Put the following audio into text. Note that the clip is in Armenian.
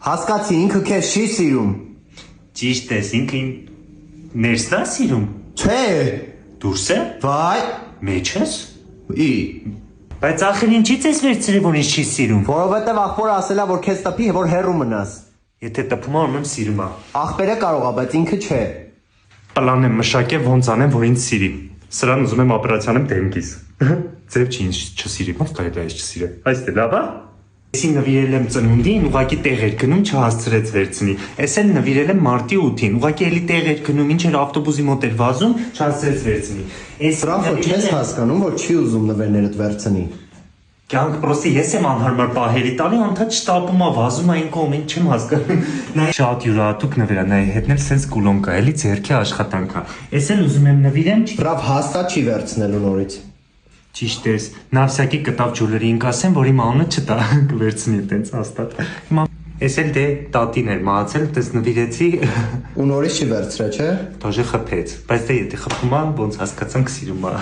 Հասկացի, ինքը քեզ չի սիրում։ Ճիշտ ես, ինքը ներսն է սիրում։ Չէ։ Դուրս է։ Վայ։ Մեջ ես։ Ի։ Բայց ախր ինչի՞ց ես վերցրել, որ ինձ չի սիրում։ Որովհետև աղբորը ասել է, որ քեզ տպի, որ հեռու մնաս։ Եթե տպում եմ սիրում է։ Աղբերը կարող է, բայց ինքը չէ։ Պլան եմ մշակել ոնց անեմ, որ ինձ սիրի։ Սրան ուզում եմ օպերացիան եմ դեմքիս։ Ձև չի ինձ չսիրի, ո՞նց կարելի է չսիրել։ Այս դե լավ է։ Էսի նվիրել եմ ծնունդին, ուղղակի տեղ էր գնում, չհասցրեց վերցնի։ Էս էլ նվիրել եմ մարտի 8-ին, ուղղակի էլի տեղ էր գնում, ինչ էր ավտոբուսի մոտ էր վազում, չհասցրեց վերցնի։ Էս Ռաֆը չես հասկանում, որ չի ուզում նվերներդ վերցնի։ Կյանք պրոստի ես եմ անհարմար պահերի տալի, անդադ չտապում է, վազում է այն կողմին, չեմ հասկանում։ Նայ շատ յուրահատուկ նվեր է, նայ հետն էլ սենց կուլոն կա, էլի ձերքի աշխատանք է։ Էս էլ ուզում եմ նվիրեմ, Ռաֆ հաստատ չի վերցնելու նորից։ ճիշտ ես, նավսյակի կտավ ջուլերին կասեմ, որ իմ անունը չտա, կվերցնի տենց հաստատ։ Հիմա էս էլ դե տատին էր մահացել, տես նվիրեցի։ Ու նորից չի վերցրել, չէ։ Դաժե խփեց, բայց դե եթե խփում ան, ոնց հասկացանք սիրում է։